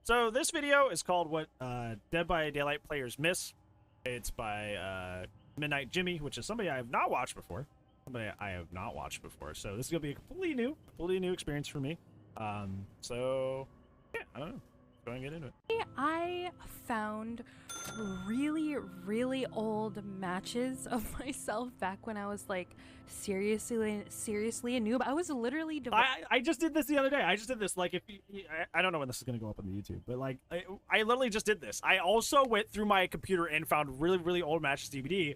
So this video is called What Dead by Daylight Players Miss. It's by Midnight Jimmie, which is somebody I have not watched before. So this is gonna be a completely new experience for me. So yeah, I don't know. Go and get into it. I found really old matches of myself back when I was like seriously a noob. I was literally I just did this the other day. I just did this like if I don't know when this is gonna go up on the YouTube, but like I literally just did this. I also went through my computer and found really old matches DBD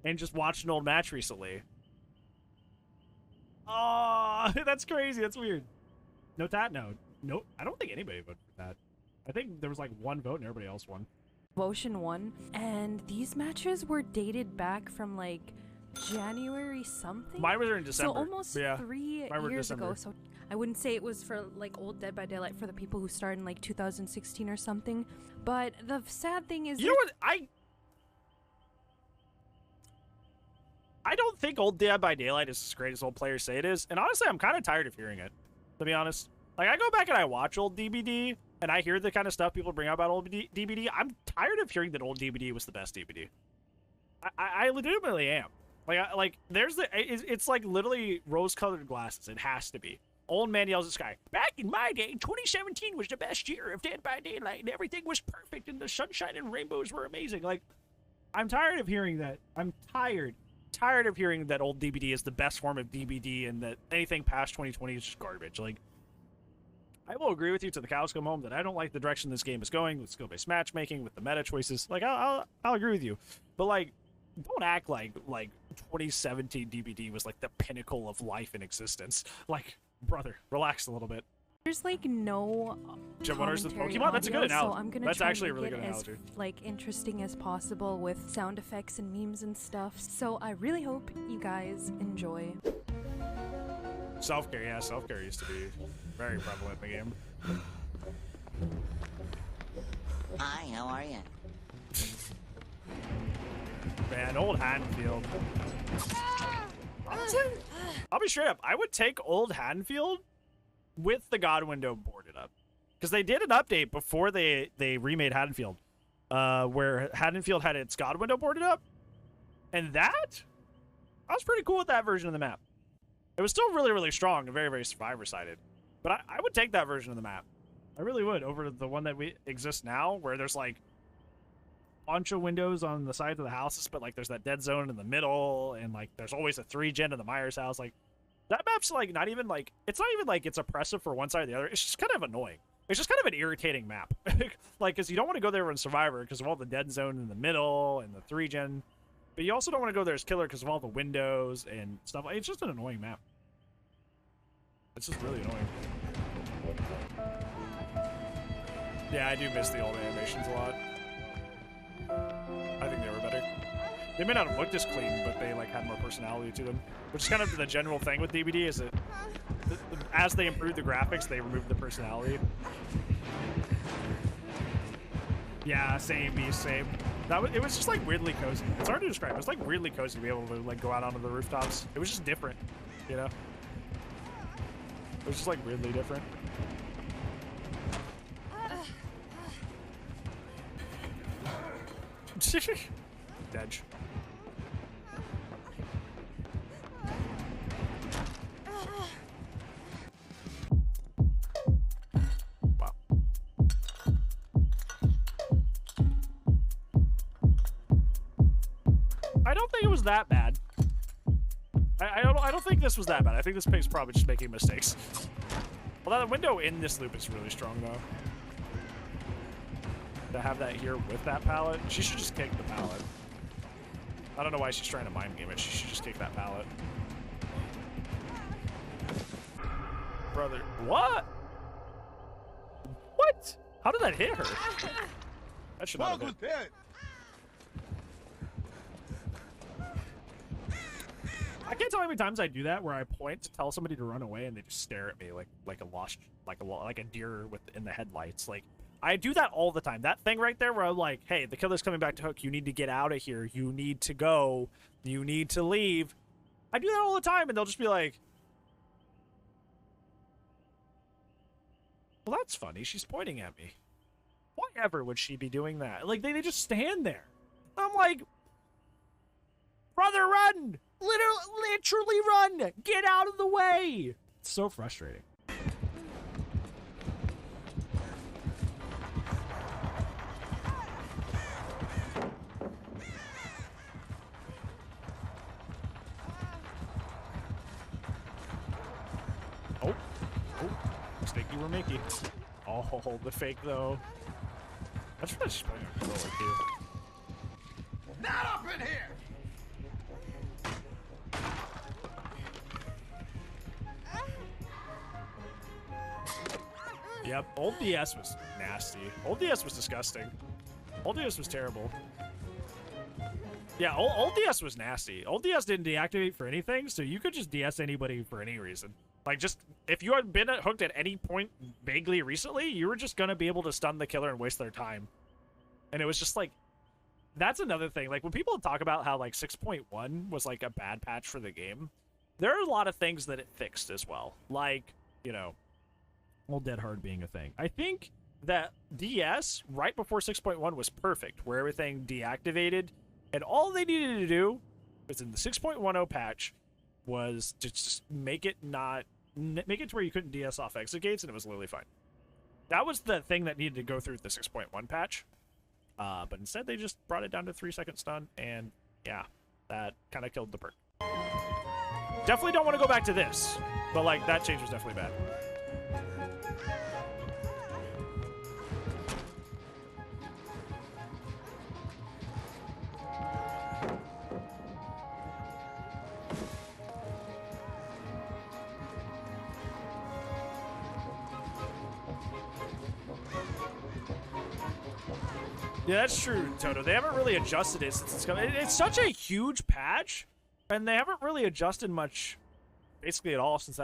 and just watched an old match recently. Oh, that's crazy. That's weird. Note that? No, I don't think anybody voted for that. I think there was like one vote and everybody else won. Devotion 1, and these matches were dated back from like January something. Mine was in December. So almost 3 years ago. So I wouldn't say it was for like old Dead by Daylight for the people who started in like 2016 or something. But the sad thing is, you know what? I don't think old Dead by Daylight is as great as old players say it is, and honestly, I'm kind of tired of hearing it. To be honest, like I go back and I watch old DBD. And I hear the kind of stuff people bring up about old DBD. I'm tired of hearing that old DBD was the best DBD. I legitimately am. Like there's it's like literally rose-colored glasses. It has to be. Old man yells at Sky. Back in my day, 2017 was the best year of Dead by Daylight, and everything was perfect, and the sunshine and rainbows were amazing. Like, I'm tired of hearing that. I'm tired of hearing that old DBD is the best form of DBD, and that anything past 2020 is just garbage. Like, I will agree with you to the cows come home that I don't like the direction this game is going with skill-based matchmaking, with the meta choices. Like, I'll agree with you. But, like, don't act like 2017 DBD was, like, the pinnacle of life in existence. Like, brother, relax a little bit. There's, like, no Winners of commentary Pokemon? That's a good audio, analogy. So I'm gonna That's try actually a and really make good it as, analogy. like, interesting as possible with sound effects and memes and stuff. So I really hope you guys enjoy. Self-care, yeah, self-care used to be very prevalent in the game. Hi, how are you? Man, old Haddonfield. Honestly, I'll be straight up. I would take old Haddonfield with the God window boarded up. Because they did an update before they remade Haddonfield. Where Haddonfield had its God window boarded up. And I was pretty cool with that version of the map. It was still really strong and very survivor-sided. But I would take that version of the map. I really would, over the one that exists now, where there's like a bunch of windows on the sides of the houses, but like there's that dead zone in the middle, and like there's always a 3-gen in the Myers house. Like, that map's like not even like it's oppressive for one side or the other. It's just kind of annoying. It's just kind of an irritating map. Like, because you don't want to go there in Survivor because of all the dead zone in the middle and the 3-gen. But you also don't want to go there as Killer because of all the windows and stuff. It's just an annoying map. It's just really annoying. Yeah, I do miss the old animations a lot. I think they were better. They may not have looked as clean, but they like had more personality to them. Which is kind of the general thing with DBD, is that as they improved the graphics, they removed the personality. Yeah, same. It was just like weirdly cozy. It's hard to describe. It was like weirdly cozy to be able to like go out onto the rooftops. It was just different, you know? It was just like weirdly different. Dedge. Wow. I don't think it was that bad. I don't think this was that bad. I think this pig's probably just making mistakes. Well, that window in this loop is really strong, though. To have that here with that pallet, she should just kick the pallet. I don't know why she's trying to mind game it. She should just kick that pallet. Brother, what? What? How did that hit her? That should not have hit. I can't tell how many times I do that, where I point to tell somebody to run away and they just stare at me like a deer in the headlights. Like, I do that all the time. That thing right there where I'm like, hey, the killer's coming back to hook. You need to get out of here. You need to go. You need to leave. I do that all the time, and they'll just be like, well, that's funny. She's pointing at me. Why ever would she be doing that? Like, they just stand there. I'm like, brother, run! Literally run! Get out of the way! It's so frustrating. Oh, mistake you were making. Oh, the fake though. That's what she's playing on controller too. Not up in here! Yep, old DS was nasty. Old DS was disgusting. Old DS was terrible. Yeah, old DS was nasty. Old DS didn't deactivate for anything, so you could just DS anybody for any reason. Like, just, if you had been hooked at any point vaguely recently, you were just gonna be able to stun the killer and waste their time. And it was just like, that's another thing. Like, when people talk about how, like, 6.1 was, like, a bad patch for the game, there are a lot of things that it fixed as well. Like, you know, old Dead Hard being a thing. I think that DS, right before 6.1, was perfect, where everything deactivated, and all they needed to do was in the 6.10 patch was to just make it to where you couldn't DS off exit gates, and it was literally fine. That was the thing that needed to go through the 6.1 patch, but instead they just brought it down to 3-second stun, and yeah, that kind of killed the perk. Definitely don't want to go back to this, but like, that change was definitely bad. Yeah, that's true, Toto. They haven't really adjusted it since it's come. It's such a huge patch, and they haven't really adjusted much, basically at all, since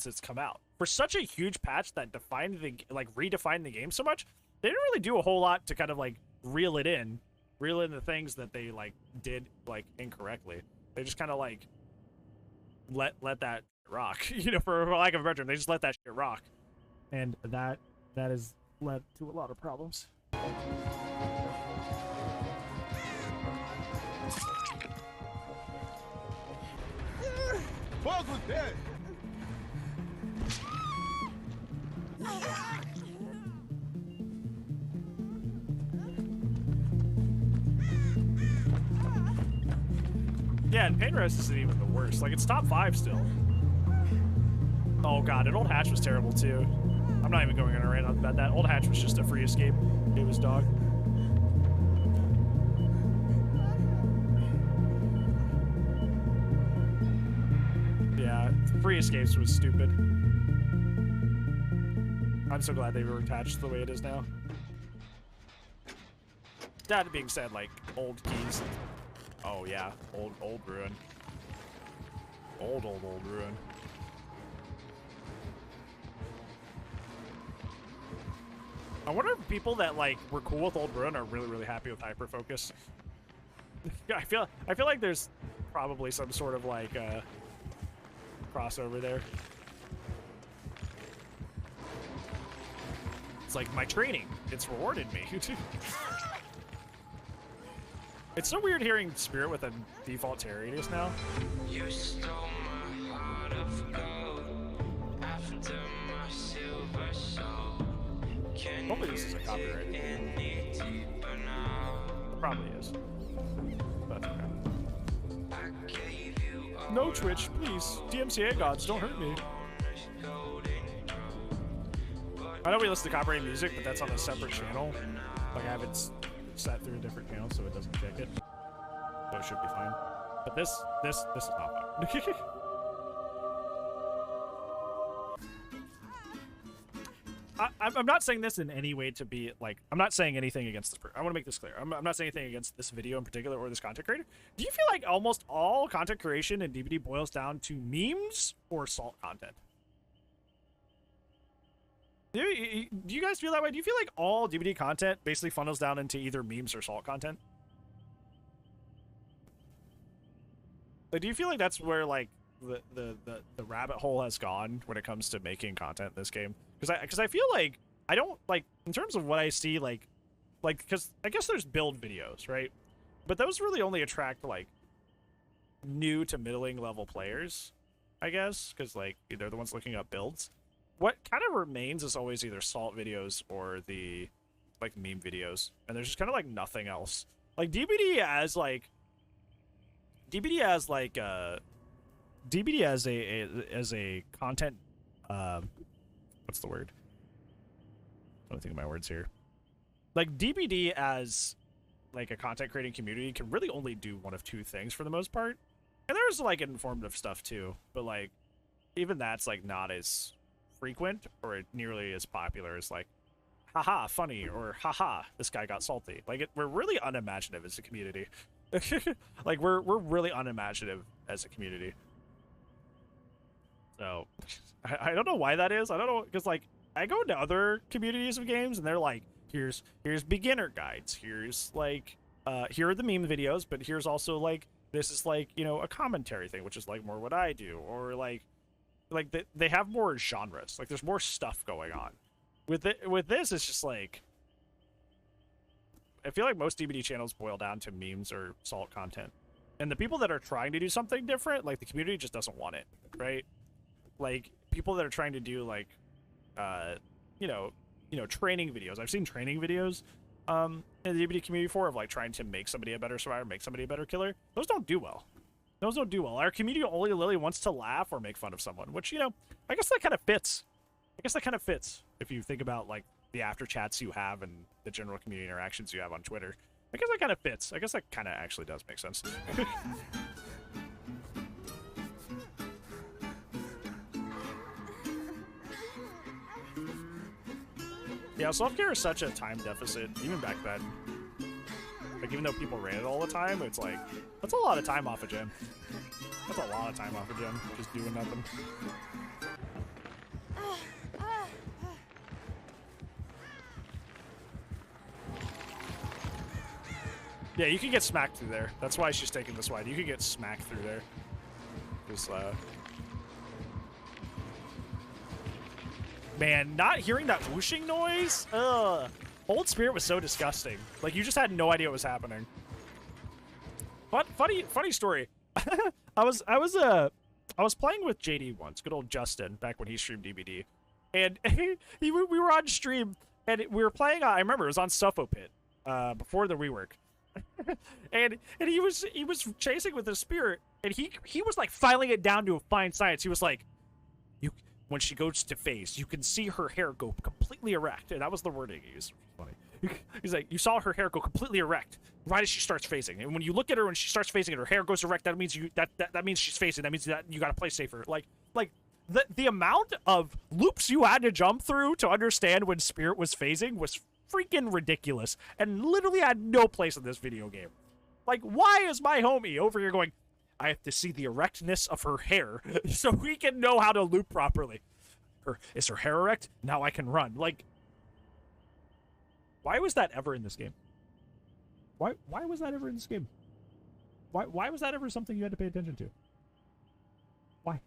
it's come out. For such a huge patch that redefined the game so much, they didn't really do a whole lot to kind of like reel in the things that they like did like incorrectly. They just kind of like let that rock, you know, for lack of a better term. They just let that shit rock, and that has led to a lot of problems. Bug was dead. Yeah, and Painterest isn't even the worst. Like, it's top 5 still. Oh god, and Old Hatch was terrible too. I'm not even going on a rant about that. Old Hatch was just a free escape. It was dog. Yeah, free escapes was stupid. I'm so glad they were attached the way it is now. That being said, like, old keys. Oh yeah, old ruin. Old ruin. I wonder if people that like were cool with old ruin are really happy with hyper focus. I feel like there's probably some sort of like crossover there. It's like my training. It's rewarded me. It's so weird hearing Spirit with a default tear radius now. You stole my heart of gold after my silver soul. Hopefully this is a copyright. It probably is. That's okay. No Twitch, please. DMCA gods, don't hurt me. I know we listen to copyrighted music, but that's on a separate channel. Like, I have it set through a different channel so it doesn't check it. So it should be fine. But this is not fine. I'm not saying this in any way to be like, I'm not saying anything against this. I want to make this clear. I'm not saying anything against this video in particular or this content creator. Do you feel like almost all content creation in DBD boils down to memes or salt content? Do you guys feel that way? Do you feel like all DBD content basically funnels down into either memes or salt content? Like, do you feel like that's where like the rabbit hole has gone when it comes to making content in this game? Because I feel like I don't like, in terms of what I see like Like, because I guess there's build videos, right? But those really only attract, like, new to middling level players, I guess, because, like, they're the ones looking up builds. What kind of remains is always either salt videos or the, like, meme videos. And there's just kind of, like, nothing else. Like, DBD as a content, what's the word? I don't think of my words here. Like, DBD as, like, a content creating community can really only do one of two things for the most part. And there's, like, informative stuff, too. But, like, even that's, like, not as frequent or nearly as popular as, like, haha, funny, or haha, this guy got salty. Like, we're really unimaginative as a community. Like, we're really unimaginative as a community. So, I don't know why that is. I don't know, because, like, I go into other communities of games, and they're like, here's beginner guides, here's, like, here are the meme videos, but here's also, like, this is, like, you know, a commentary thing, which is, like, more what I do, or, like they have more genres. Like, there's more stuff going on. With this, it's just, like, I feel like most DBD channels boil down to memes or salt content. And the people that are trying to do something different, like, the community just doesn't want it, right? Like, people that are trying to do, like, you know, training videos. I've seen training videos in the DBD community before of, like, trying to make somebody a better survivor, make somebody a better killer. Those don't do well. Those don't do well. Our community only really wants to laugh or make fun of someone, which, you know, I guess that kind of fits. If you think about, like, the after chats you have and the general community interactions you have on Twitter. I guess that kind of fits. I guess that kind of actually does make sense. Yeah, self-care is such a time deficit, even back then. Like, even though people ran it all the time, it's like, that's a lot of time off a gym. That's a lot of time off a gym, just doing nothing. Yeah, you can get smacked through there. That's why she's taking this wide. You can get smacked through there. Just, man, not hearing that whooshing noise? Ugh. Old Spirit was so disgusting. Like, you just had no idea what was happening. But funny story. I was playing with JD once, good old Justin, back when he streamed DBD. And we were on stream, and we were playing, I remember, it was on Suffo Pit, before the rework. and he was chasing with his spirit, and he was, like, filing it down to a fine science. He was like, when she goes to phase, you can see her hair go completely erect. And that was the wording he used. Funny. He's like, you saw her hair go completely erect right as she starts phasing. And when you look at her when she starts phasing and her hair goes erect, that means that means she's phasing. That means that you gotta play safer. Like the amount of loops you had to jump through to understand when Spirit was phasing was freaking ridiculous. And literally had no place in this video game. Like, why is my homie over here going, I have to see the erectness of her hair so we can know how to loop properly. Is her hair erect? Now I can run. Like, why was that ever in this game? Why was that ever in this game? Why was that ever something you had to pay attention to? Why?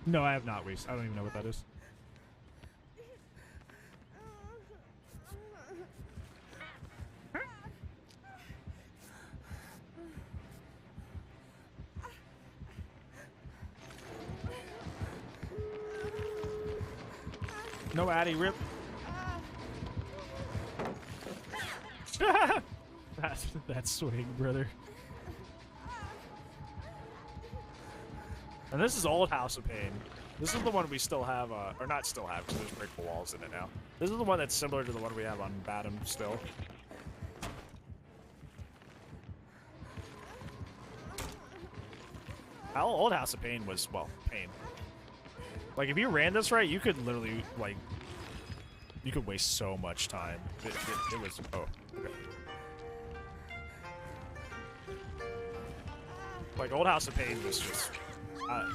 No, I have not, Reese. I don't even know what that is. No, Addy, rip. That's swing, brother. And this is Old House of Pain. This is the one we still have, or not still have, because there's breakable walls in it now. This is the one that's similar to the one we have on Batum still. Old House of Pain was, well, pain. Like, if you ran this right, you could literally, like, you could waste so much time. It was, oh, okay. Like, Old House of Pain was just... I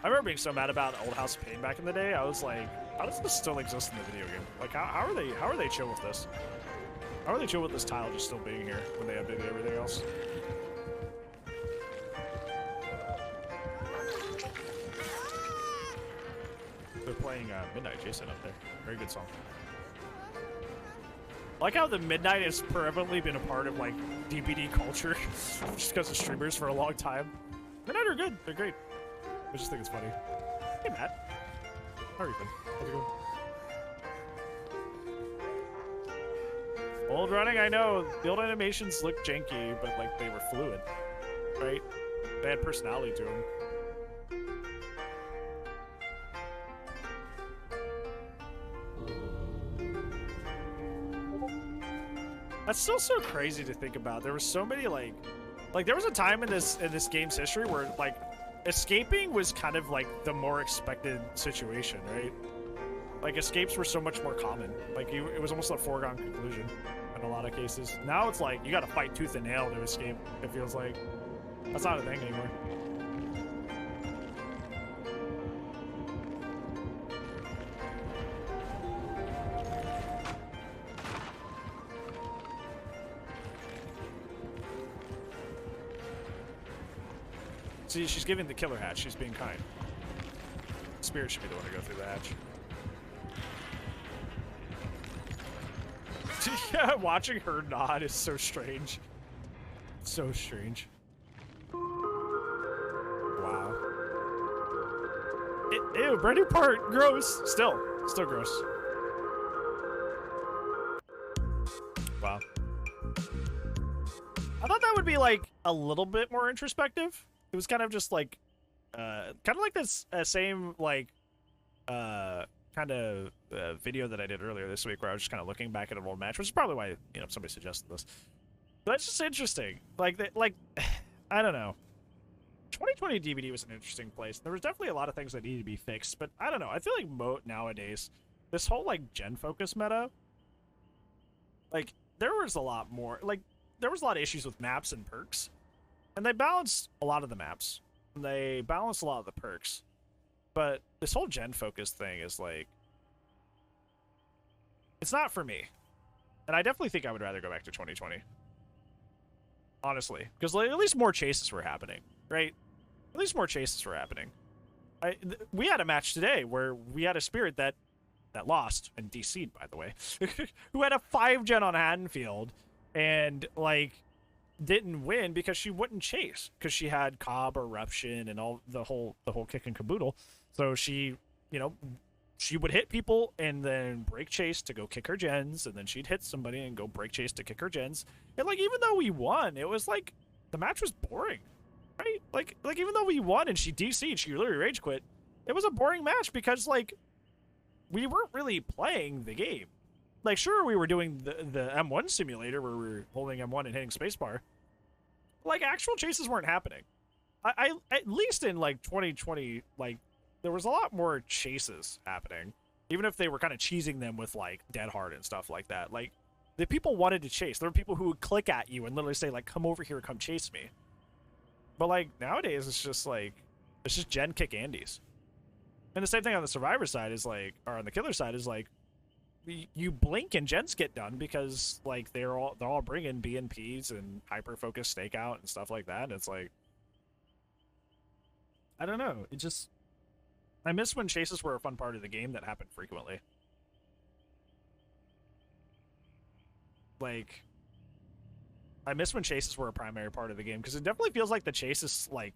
remember being so mad about Old House of Pain back in the day. I was like, How does this still exist in the video game? Like, how are they chill with this? How are they chill with this tile just still being here when they updated everything else? They're playing Midnight Jason up there. Very good song. I like how the Midnight has permanently been a part of like DBD culture just because of streamers for a long time. Midnight are good. They're great. I just think it's funny. Hey, Matt. How are you been? How's it going? Old running, I know. The old animations look janky, but like they were fluid, right? They had personality to them. That's still so crazy to think about. There were so many like there was a time in this game's history where like escaping was kind of like the more expected situation, right? Like escapes were so much more common. Like it was almost a foregone conclusion in a lot of cases. Now it's like you got to fight tooth and nail to escape. It feels like that's not a thing anymore. See, she's giving the killer hatch. She's being kind. Spirit should be the one to go through the hatch. Yeah, watching her nod is so strange. So strange. Wow. Ew, brand new part. Gross. Still gross. Wow. I thought that would be like a little bit more introspective. It was kind of just like, kind of like this same like, kind of video that I did earlier this week where I was just kind of looking back at an old match, which is probably why, you know, somebody suggested this. But it's just interesting. Like, I don't know. 2020 DBD was an interesting place. There was definitely a lot of things that needed to be fixed, but I don't know. I feel like nowadays, this whole like gen focus meta, like there was a lot more, like there was a lot of issues with maps and perks. And they balanced a lot of the maps. And they balanced a lot of the perks. But this whole gen focus thing is like, it's not for me. And I definitely think I would rather go back to 2020. Honestly. Because like, at least more chases were happening, right? At least more chases were happening. We had a match today where we had a spirit that lost, and DC'd, by the way, who had a 5-gen on Haddonfield, and like, didn't win because she wouldn't chase because she had Cobb Eruption and all the whole kick and caboodle. So she, you know, she would hit people and then break chase to go kick her gens, and then she'd hit somebody and go break chase to kick her gens. And like even though we won, it was like the match was boring, right? Like even though we won and she DC'd, she literally rage quit. It was a boring match because like we weren't really playing the game. Like, sure, we were doing the M1 simulator where we were holding M1 and hitting spacebar. Like, actual chases weren't happening. I at least in, like, 2020, like, there was a lot more chases happening. Even if they were kind of cheesing them with, like, Dead Hard and stuff like that. Like, the people wanted to chase. There were people who would click at you and literally say, like, come over here, come chase me. But, like, nowadays, it's just, like, it's just gen kick Andes. And the same thing on the Survivor side is, like, or on the Killer side is, like, you blink and gens get done because like they're all bringing BNPs and hyper focus stakeout and stuff like that. And it's like, I don't know. It just, I miss when chases were a fun part of the game that happened frequently. Like, I miss when chases were a primary part of the game because it definitely feels like the chase is like,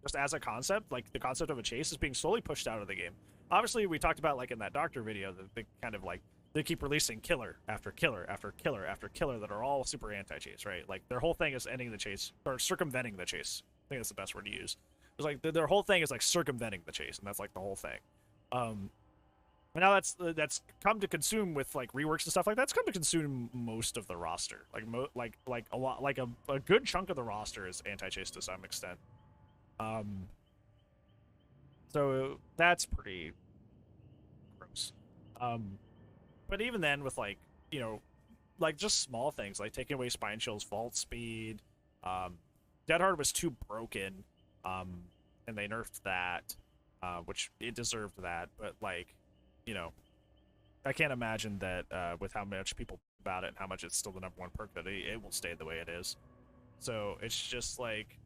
just as a concept, like the concept of a chase is being slowly pushed out of the game. Obviously, we talked about like in that Doctor video that they kind of like, they keep releasing killer after killer after killer after killer that are all super anti-chase, right? Like their whole thing is ending the chase or circumventing the chase. I think that's the best word to use. It's like their whole thing is like circumventing the chase, and that's like the whole thing. And now that's come to consume with like reworks and stuff like that. It's come to consume most of the roster. Like a lot, like a good chunk of the roster is anti-chase to some extent. So that's pretty gross. But even then, with like, you know, like just small things like taking away Spine Chill's vault speed, Dead Hard was too broken, and they nerfed that, which it deserved that. But like, you know, I can't imagine that with how much people about it and how much it's still the #1 perk that it will stay the way it is. So it's just like,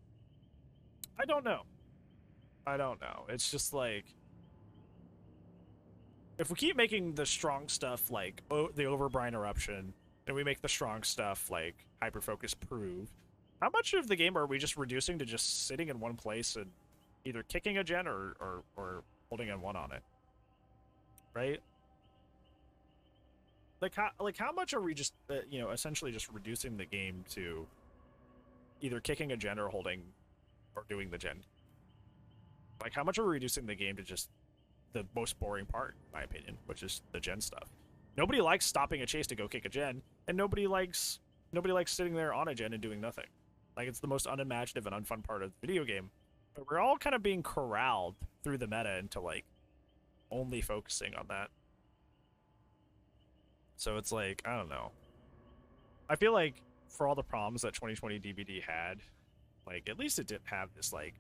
I don't know. It's just like, if we keep making the strong stuff like the Overbrine Eruption, and we make the strong stuff like Hyperfocus Prove, how much of the game are we just reducing to just sitting in one place and either kicking a gen or holding in one on it? Right? Like how much are we just essentially just reducing the game to either kicking a gen or holding or doing the gen? Like, how much are we reducing the game to just the most boring part, in my opinion, which is the gen stuff? Nobody likes stopping a chase to go kick a gen, and nobody likes sitting there on a gen and doing nothing. Like, it's the most unimaginative and unfun part of the video game. But we're all kind of being corralled through the meta into like only focusing on that. So it's like, I don't know. I feel like for all the problems that 2020 DBD had, like, at least it didn't have this, like,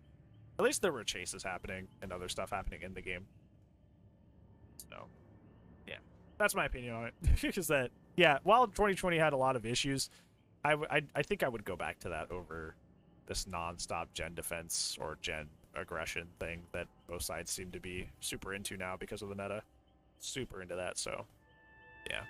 at least there were chases happening and other stuff happening in the game. So, yeah. That's my opinion on it. Is that, yeah, while 2020 had a lot of issues, I think I would go back to that over this non-stop gen defense or gen aggression thing that both sides seem to be super into now because of the meta. Super into that, so, yeah.